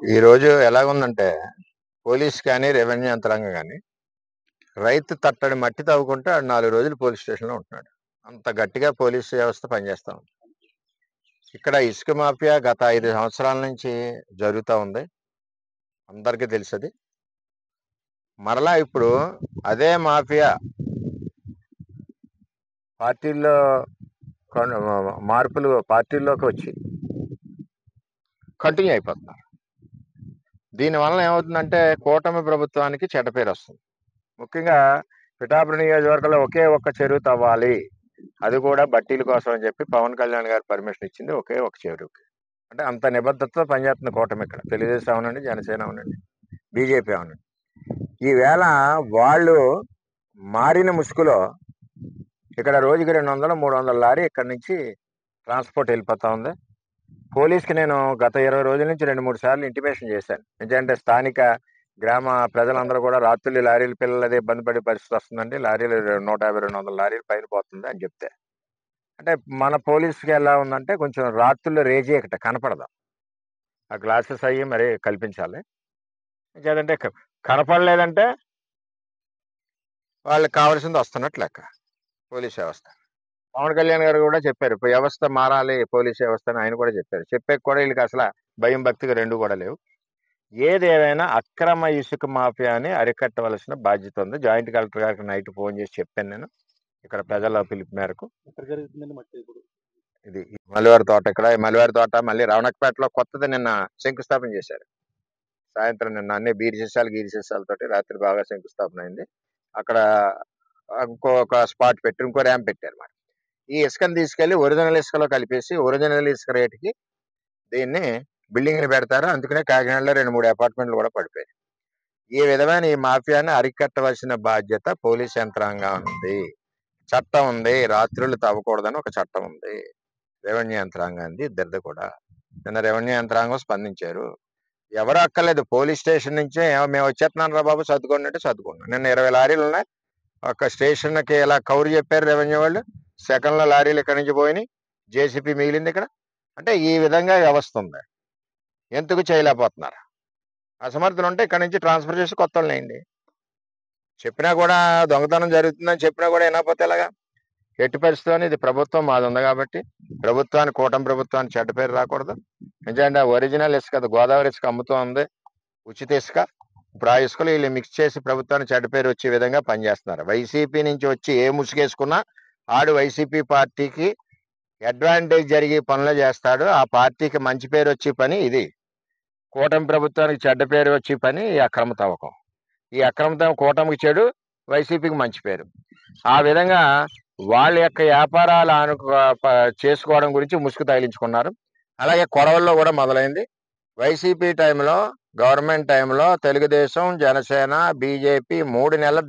ఈరోజు ఎలాగుందంటే పోలీస్ కానీ రెవెన్యూ యంత్రాంగం కానీ రైతు తట్టడి మట్టి తవ్వుకుంటే ఆడు 4 రోజులు పోలీస్ స్టేషన్లో ఉంటున్నాడు. అంత గట్టిగా పోలీస్ వ్యవస్థ పనిచేస్తా ఉంది. ఇక్కడ ఇసుక మాఫియా గత 5 సంవత్సరాల నుంచి జరుగుతూ ఉంది. అందరికీ తెలుసది. మరలా ఇప్పుడు అదే మాఫియా పార్టీల్లో మార్పులు పార్టీల్లోకి వచ్చి కంటిన్యూ అయిపోతున్నారు. దీనివల్ల ఏమవుతుందంటే కూటమి ప్రభుత్వానికి చెడ్డ పేరు వస్తుంది. ముఖ్యంగా పిఠాపురం నియోజకవర్గంలో ఒకే ఒక్క చెరువు తవ్వాలి, అది కూడా బట్టీల కోసం అని చెప్పి పవన్ కళ్యాణ్ గారు పర్మిషన్ ఇచ్చింది ఒకే ఒక చెరువుకి. అంటే అంత నిబద్ధతతో పనిచేస్తుంది కూటమి. ఇక్కడ తెలుగుదేశం అవునండి, జనసేన అవునండి, బీజేపీ అవునండి. ఈవేళ వాళ్ళు మారిన ముసుగులో ఇక్కడ రోజుకి 200-300 లారీ ఇక్కడ నుంచి ట్రాన్స్పోర్ట్ వెళ్ళిపోతా ఉంది. పోలీస్కి నేను గత 20 రోజుల నుంచి 2-3 సార్లు ఇంటిమేషన్ చేశాను. ఎందుకంటే స్థానిక గ్రామ ప్రజలందరూ కూడా రాత్రులు లారీల పిల్లలది ఇబ్బంది పడే పరిస్థితి వస్తుందండి, లారీలు 150-200 లారీలు పైన పోతుంది అని చెప్తే, అంటే మన పోలీసుకి ఎలా ఉందంటే కొంచెం రాత్రులు రేజీ ఇక్కడ కనపడదు. ఆ గ్లాసెస్ అయ్యి మరి కల్పించాలి. ఇంకేదంటే కనపడలేదంటే వాళ్ళకి కావాల్సింది వస్తున్నట్టు లెక్క పోలీస్ వ్యవస్థ. పవన్ కళ్యాణ్ గారు కూడా చెప్పారు వ్యవస్థ మారాలి, పోలీస్ వ్యవస్థ అని ఆయన కూడా చెప్పారు. చెప్పాక కూడా వీళ్ళకి అసలు భయం భక్తిగా రెండు కూడా లేవు. ఏదేమైనా అక్రమ ఇసుక మాఫియాని అరికట్టవలసిన బాధ్యత ఉంది. జాయింట్ కలెక్టర్ గారికి నైట్ ఫోన్ చేసి చెప్పాను నేను, ఇక్కడ ప్రజల పిలుపు మేరకు. ఇది మలివారి తోట, ఇక్కడ మలివారి తోట, మళ్ళీ రవణకపేటలో కొత్తది నిన్న శంకుస్థాపన చేశారు. సాయంత్రం నిన్న అన్ని గీరిశేషాలతోటి రాత్రి బాగా శంకుస్థాపన అయింది. అక్కడ ఇంకొక స్పాట్ పెట్టి ఇంకో ర్యాంప్ పెట్టారు. మరి ఈ ఇసుకని తీసుకెళ్లి ఒరిజినల్ ఇసుకలో కలిపేసి ఒరిజినల్ ఇసుక రేటుకి దీన్ని బిల్డింగ్లు పెడతారు. అందుకనే కాకినాడలో 2-3 అపార్ట్మెంట్లు కూడా పడిపోయాయి. ఈ విధమైన ఈ మాఫియాని అరికట్టవలసిన బాధ్యత పోలీస్ యంత్రాంగం ఉంది. చట్టం ఉంది, రాత్రులు తవ్వకూడదని ఒక చట్టం ఉంది. రెవెన్యూ యంత్రాంగాన్ని ఇద్దరిది కూడా. నిన్న రెవెన్యూ యంత్రాంగం స్పందించారు. ఎవరు అక్కర్లేదు, పోలీస్ స్టేషన్ నుంచే మేము వచ్చేస్తున్నాను రా బాబు సర్దుకోండి అంటే సర్దుకున్నాం. నిన్న 20 లారీలు ఉన్నాయి ఒక స్టేషన్కి. ఇలా కౌరు చెప్పారు రెవెన్యూ వాళ్ళు. సెకండ్లో లారీలు ఇక్కడ నుంచి పోయినాయి, జేసీపీ మిగిలింది ఇక్కడ. అంటే ఈ విధంగా వ్యవస్థ ఉంది. ఎందుకు చేయలేకపోతున్నారు? అసమర్థులు ఉంటే ఇక్కడ నుంచి ట్రాన్స్ఫర్ చేసి కొత్త వాళ్ళని వేయండి. చెప్పినా కూడా దొంగతనం జరుగుతుందని చెప్పినా కూడా వినకపోతే ఎలాగా? ఎట్టి పరిస్థితుల్లో ఇది ప్రభుత్వం మాది ఉంది కాబట్టి ప్రభుత్వానికి, కూటమి ప్రభుత్వానికి చెడ్డ పేరు రాకూడదు. ఎందుకంటే ఒరిజినల్ ఇసుక, గోదావరి ఇసుక అమ్ముతూ ఉంది, ఉచిత ఇసుక. ఇప్పుడు ఆ ఇసుకలు వీళ్ళు మిక్స్ చేసి ప్రభుత్వానికి చెడ్డ పేరు వచ్చే విధంగా పనిచేస్తున్నారు. వైసీపీ నుంచి వచ్చి ఏ ముసుగేసుకున్నా ఆడు వైసీపీ పార్టీకి అడ్వాంటేజ్ జరిగి పనులు చేస్తాడు. ఆ పార్టీకి మంచి పేరు వచ్చే పని ఇది. కూటమి ప్రభుత్వానికి చెడ్డ పేరు వచ్చే పని ఈ అక్రమ తవ్వకం. ఈ అక్రమ తవ్వకం కూటమికి చెడు, వైసీపీకి మంచి పేరు. ఆ విధంగా వాళ్ళ యొక్క వ్యాపారాలు చేసుకోవడం గురించి ముసుగు తగిలించుకున్నారు. అలాగే కొడవల్లో కూడా మొదలైంది. వైసీపీ టైంలో, గవర్నమెంట్ టైంలో తెలుగుదేశం, జనసేన, బీజేపీ 3 నెలల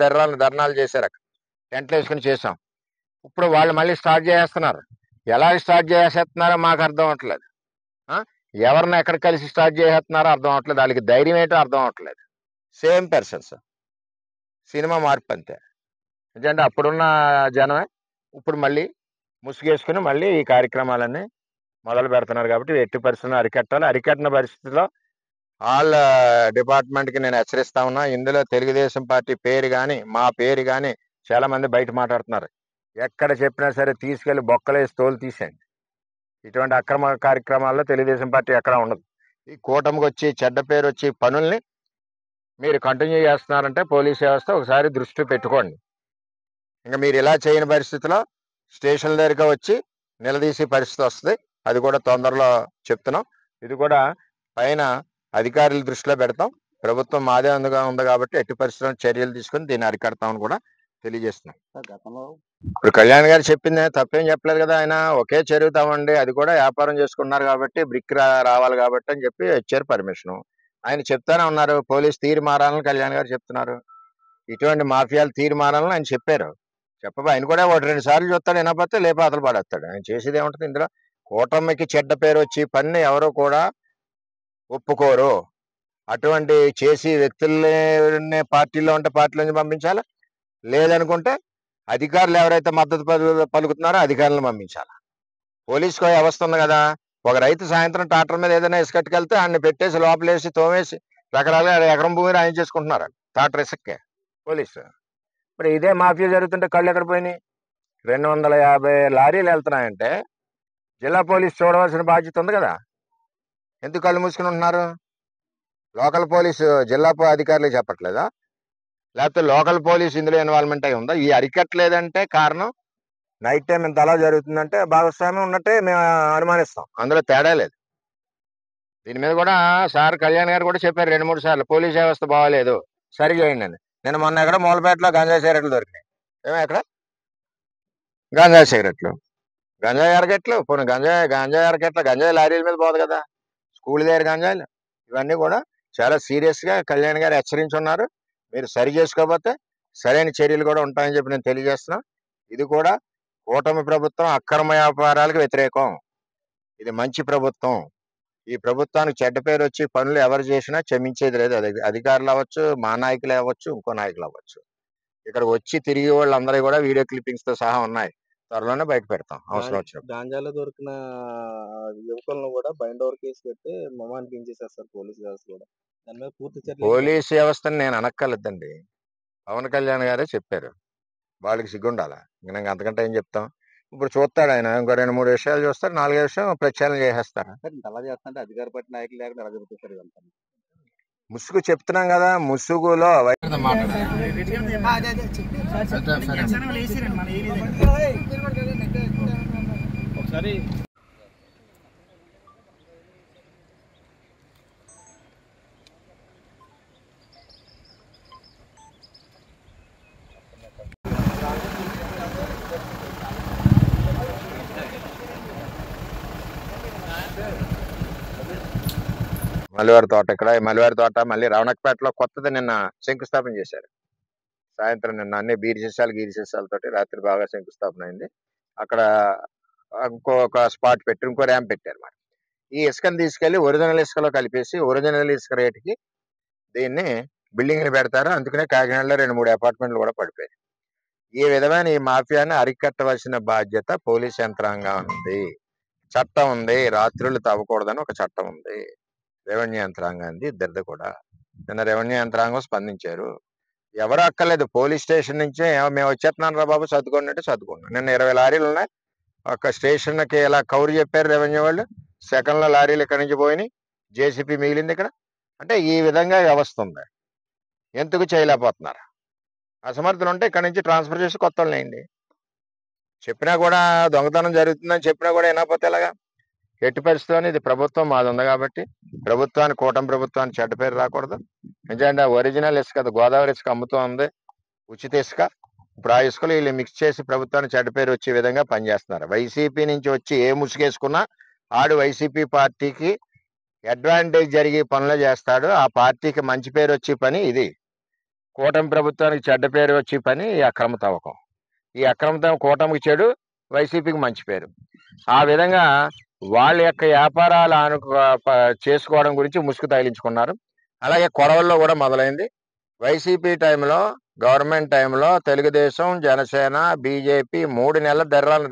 ధర్నాలు చేశారు. అక్కడ టెంట్లు వేసుకుని చేసాం. ఇప్పుడు వాళ్ళు మళ్ళీ స్టార్ట్ చేస్తున్నారు. ఎలా స్టార్ట్ చేసేస్తున్నారో మాకు అర్థం అవట్లేదు. ఎవరిని ఎక్కడ కలిసి స్టార్ట్ చేసేస్తున్నారో అర్థం అవట్లేదు. వాళ్ళకి ధైర్యం ఏంటో అర్థం అవట్లేదు. సేమ్ పర్సన్స్, సినిమా మార్పు అంతే. ఎందుకంటే అప్పుడున్న జనమే ఇప్పుడు మళ్ళీ ముసుగేసుకుని మళ్ళీ ఈ కార్యక్రమాలన్నీ మొదలు పెడుతున్నారు. కాబట్టి ఎట్టి పరిస్థితుల్లో అరికట్టాలి. అరికట్టిన పరిస్థితిలో వాళ్ళ డిపార్ట్మెంట్కి నేను హెచ్చరిస్తా ఉన్నా. ఇందులో తెలుగుదేశం పార్టీ పేరు కానీ, మా పేరు కానీ చాలా మంది బయట మాట్లాడుతున్నారు. ఎక్కడ చెప్పినా సరే తీసుకెళ్లి బొక్కలేసి తోలు తీసేయండి. ఇటువంటి అక్రమ కార్యక్రమాల్లో తెలుగుదేశం పార్టీ ఎక్కడా ఉండదు. ఈ కూటమికి వచ్చి చెడ్డ పేరు వచ్చి పనుల్ని మీరు కంటిన్యూ చేస్తున్నారంటే పోలీస్ వ్యవస్థ ఒకసారి దృష్టి పెట్టుకోండి. ఇంకా మీరు ఇలా చేయని పరిస్థితిలో స్టేషన్ దగ్గరికి వచ్చి నిలదీసే పరిస్థితి వస్తుంది. అది కూడా తొందరలో చెప్తున్నాం. ఇది కూడా పైన అధికారుల దృష్టిలో పెడతాం. ప్రభుత్వం మాదే ఉంది కాబట్టి ఎట్టి పరిస్థితుల్లో చర్యలు తీసుకుని దీన్ని అరికడతామని కూడా తెలియజేస్తున్నాం. ఇప్పుడు కళ్యాణ్ గారు చెప్పింది తప్పేం చెప్పలేదు కదా. ఆయన ఒకే చెరువు తవ్వండి, అది కూడా వ్యాపారం చేసుకున్నారు కాబట్టి బ్రిక్ రావాలి కాబట్టి అని చెప్పి ఇచ్చారు పర్మిషన్. ఆయన చెప్తానే ఉన్నారు పోలీస్ తీరు మారాలని కళ్యాణ్ గారు చెప్తున్నారు. ఇటువంటి మాఫియాలు తీరు మారాలని ఆయన చెప్పారు. ఆయన కూడా 1-2 సార్లు చూస్తాడు, వినకపోతే లేపాతలు పడేస్తాడు. ఆయన చేసేది ఏముంటుంది ఇందులో? కూటమికి చెడ్డ పేరు వచ్చి పని ఎవరు కూడా ఒప్పుకోరు. అటువంటి చేసి వ్యక్తుల్ని పార్టీలో ఉంటే పార్టీలో నుంచి పంపించాలి, లేదనుకుంటే అధికారులు ఎవరైతే మద్దతు పలుకుతున్నారో అధికారులను పంపించాలి. పోలీస్ వ్యవస్థ ఉంది కదా, ఒక రైతు సాయంత్రం ట్రాక్టర్ మీద ఏదైనా ఇసుకట్టుకెళ్తే ఆయన్ని పెట్టేసి లోపలేసి తోమేసి రకరకాల ఎకరం భూమి రాయించేసుకుంటున్నారు ట్రాక్టర్ ఇసుక్కే పోలీసు. మరి ఇదే మాఫియా జరుగుతుంటే కళ్ళు ఎక్కడ పోయినాయి? 250 లారీలు వెళ్తున్నాయంటే జిల్లా పోలీసు చూడవలసిన బాధ్యత ఉంది కదా. ఎందుకు కళ్ళు మూసుకుని ఉంటున్నారు? లోకల్ పోలీసు జిల్లా అధికారులు చెప్పట్లేదా? లేకపోతే లోకల్ పోలీసు ఇందులో ఇన్వాల్వ్మెంట్ అయి ఉందా? ఈ అరికట్టలేదంటే కారణం నైట్ టైం ఇంత అలా జరుగుతుందంటే భాగస్వామ్యం ఉన్నట్టే మేము అనుమానిస్తాం. అందులో తేడా లేదు. దీని మీద కూడా సార్ కళ్యాణ్ గారు కూడా చెప్పారు 2-3 సార్లు, పోలీస్ వ్యవస్థ బాగాలేదు, సరి చేయండి అని. నేను మొన్న ఎక్కడ మూలపేటలో గంజాయి సిగరెట్లు దొరికినాయి. ఎక్కడ గంజాయి సిగరెట్లు, గంజాయి అరకెట్లు, పోనీ గంజాయి అరకెట్ల గంజాయి లారీల మీద పోదు కదా, స్కూల్ దగ్గర గంజాయిలు. ఇవన్నీ కూడా చాలా సీరియస్ గా కళ్యాణ్ గారు హెచ్చరించున్నారు. మీరు సరి చేసుకోకపోతే సరైన చర్యలు కూడా ఉంటాయని చెప్పి నేను తెలియజేస్తున్నా. ఇది కూడా కూటమి ప్రభుత్వం అక్రమ వ్యాపారాలకు వ్యతిరేకం. ఇది మంచి ప్రభుత్వం. ఈ ప్రభుత్వానికి చెడ్డ పేరు వచ్చి పనులు ఎవరు చేసినా క్షమించేది లేదు. అది అధికారులు అవ్వచ్చు, మా నాయకులు అవ్వచ్చు, ఇంకో నాయకులు అవ్వచ్చు. ఇక్కడ వచ్చి తిరిగి వాళ్ళందరూ కూడా వీడియో క్లిప్పింగ్స్ తో సహా ఉన్నాయి. త్వరలోనే బయట పెడతాం అవసరం వచ్చినప్పుడు. గాంజాలో దొరికిన యువకులను కూడా బైండ్ ఓవర్ కేసు పెట్టి మమానిపించేసేస్తారు పోలీస్ వ్యవస్థ కూడా. దాని మీద పూర్తి చర్యలు పోలీస్ వ్యవస్థను నేను అనక్కర్లేదండి, పవన్ కళ్యాణ్ గారే చెప్పారు. వాళ్ళకి సిగ్గుండాలా, ఇంక నాకు అంతకంటే ఏం చెప్తాం. ఇప్పుడు చూస్తాడు ఆయన, ఇంకో 2-3 విషయాలు చూస్తారు, 4 విషయం ప్రచారం చేసేస్తారు. అలా చేస్తుంటే అధికార పార్టీ నాయకులు లేకుండా ఎలా జరుగుతుంది ఇదంతా? ముసుగు చెప్తున్నాం కదా, ముసుగులో ఒకసారి మల్లివారి తోట, ఇక్కడ మల్లివారి తోట మళ్ళీ రవణకపేటలో కొత్తది నిన్న శంకుస్థాపన చేశారు. సాయంత్రం నిన్న అన్ని గీరి సీసాలతోటి రాత్రి బాగా శంకుస్థాపన అయింది. అక్కడ ఇంకొక స్పాట్ పెట్టి ఇంకో ర్యాంప్ పెట్టారు మరి. ఈ ఇసుకని తీసుకెళ్లి ఒరిజినల్ ఇసుకలో కలిపేసి ఒరిజినల్ ఇసుక రేటుకి దీన్ని బిల్డింగ్లు పెడతారు. అందుకనే కాకినాడలో 2-3 అపార్ట్మెంట్లు కూడా పడిపోయాయి. ఈ విధమైన ఈ మాఫియాని అరికట్టవలసిన బాధ్యత పోలీస్ యంత్రాంగం ఉంది. చట్టం ఉంది, రాత్రులు తవ్వకూడదని ఒక చట్టం ఉంది. రెవెన్యూ యంత్రాంగాన్ని ఇద్దరిది కూడా. నిన్న రెవెన్యూ యంత్రాంగం స్పందించారు. ఎవరు అక్కర్లేదు, పోలీస్ స్టేషన్ నుంచే మేము వచ్చేస్తున్నాను రా బాబు సర్దుకోండి అంటే సర్దుకున్నాం. నిన్న 20 లారీలు ఉన్నాయి. ఒక స్టేషన్కి ఇలా కౌరు చెప్పారు రెవెన్యూ వాళ్ళు. సెకండ్లో లారీలు ఇక్కడి నుంచి పోయినాయి, జేసీపీ మిగిలింది ఇక్కడ. అంటే ఈ విధంగా వ్యవస్థ ఉంది. ఎందుకు చేయలేకపోతున్నారు? అసమర్థులు ఉంటే ఇక్కడ నుంచి ట్రాన్స్ఫర్ చేసి కొత్త వాళ్ళని వేయండి. చెప్పినా కూడా దొంగతనం జరుగుతుందని చెప్పినా కూడా వినకపోతే ఎలాగా? ఎట్టి పరిస్థితుల్లో ఇది ప్రభుత్వం మాది ఉంది కాబట్టి ప్రభుత్వానికి, కూటమి ప్రభుత్వానికి చెడ్డ పేరు రాకూడదు. ఎందుకంటే ఒరిజినల్ ఇసుక, గోదావరి ఇసుక అమ్ముతూ ఉంది, ఉచిత ఇసుక. ఇప్పుడు ఆ ఇసుకలు వీళ్ళు మిక్స్ చేసి ప్రభుత్వానికి చెడ్డ పేరు వచ్చే విధంగా పనిచేస్తున్నారు. వైసీపీ నుంచి వచ్చి ఏ ముసుగేసుకున్నా ఆడు వైసీపీ పార్టీకి అడ్వాంటేజ్ జరిగి పనులు చేస్తాడు. ఆ పార్టీకి మంచి పేరు వచ్చే పని ఇది. కూటమి ప్రభుత్వానికి చెడ్డ పేరు వచ్చే పని ఈ అక్రమ తవ్వకం. ఈ అక్రమ తవ్వకం కూటమికి చెడు, వైసీపీకి మంచి పేరు. ఆ విధంగా వాళ్ళ యొక్క వ్యాపారాలు చేసుకోవడం గురించి ముసుగు తగిలించుకున్నారు. అలాగే కొడవల్లో కూడా మొదలైంది. వైసీపీ టైంలో, గవర్నమెంట్ టైంలో తెలుగుదేశం, జనసేన, బీజేపీ 3 నెలల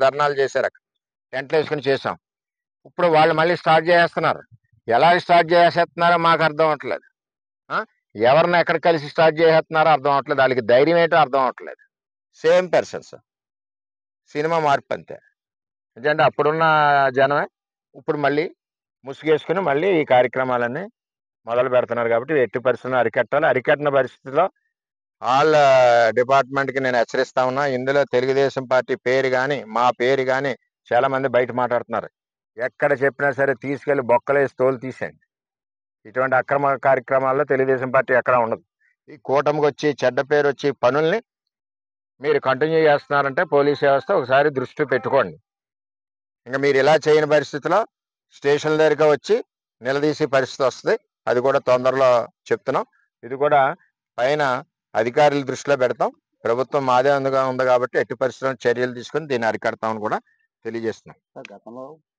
ధర్నాలు చేశారు. అక్కడ టెంట్లు వేసుకుని చేసాం. ఇప్పుడు వాళ్ళు మళ్ళీ స్టార్ట్ చేస్తున్నారు. ఎలా స్టార్ట్ చేసేస్తున్నారో మాకు అర్థం అవట్లేదు. ఎవరిని ఎక్కడ కలిసి స్టార్ట్ చేసేస్తున్నారో అర్థం అవట్లేదు. వాళ్ళకి ధైర్యం ఏంటో అర్థం అవట్లేదు. సేమ్ పర్సన్స్, సినిమా మార్పు అంతే. ఎందుకంటే అప్పుడున్న జనమే ఇప్పుడు మళ్ళీ ముసుగేసుకుని మళ్ళీ ఈ కార్యక్రమాలన్నీ మొదలు పెడుతున్నారు. కాబట్టి ఎట్టి పరిస్థితుల్లో అరికట్టాలి. అరికట్టిన పరిస్థితిలో వాళ్ళ డిపార్ట్మెంట్కి నేను హెచ్చరిస్తా ఉన్నా. ఇందులో తెలుగుదేశం పార్టీ పేరు కానీ, మా పేరు కానీ చాలా మంది బయట మాట్లాడుతున్నారు. ఎక్కడ చెప్పినా సరే తీసుకెళ్లి బొక్కలేసి తోలు తీసేయండి. ఇటువంటి అక్రమ కార్యక్రమాల్లో తెలుగుదేశం పార్టీ ఎక్కడా ఉండదు. ఈ కూటమికి వచ్చి చెడ్డ పేరు వచ్చి పనుల్ని మీరు కంటిన్యూ చేస్తున్నారంటే పోలీస్ వ్యవస్థ ఒకసారి దృష్టి పెట్టుకోండి. ఇంకా మీరు ఇలా చేయని పరిస్థితిలో స్టేషన్ దగ్గరికి వచ్చి నిలదీసే పరిస్థితి వస్తుంది. అది కూడా తొందరలో చెప్తున్నాం. ఇది కూడా పైన అధికారుల దృష్టిలో పెడతాం. ప్రభుత్వం మాదే ఉంది కాబట్టి ఎట్టి పరిస్థితుల్లో చర్యలు తీసుకుని దీన్ని అరికడతామని కూడా తెలియజేస్తున్నాం. గతంలో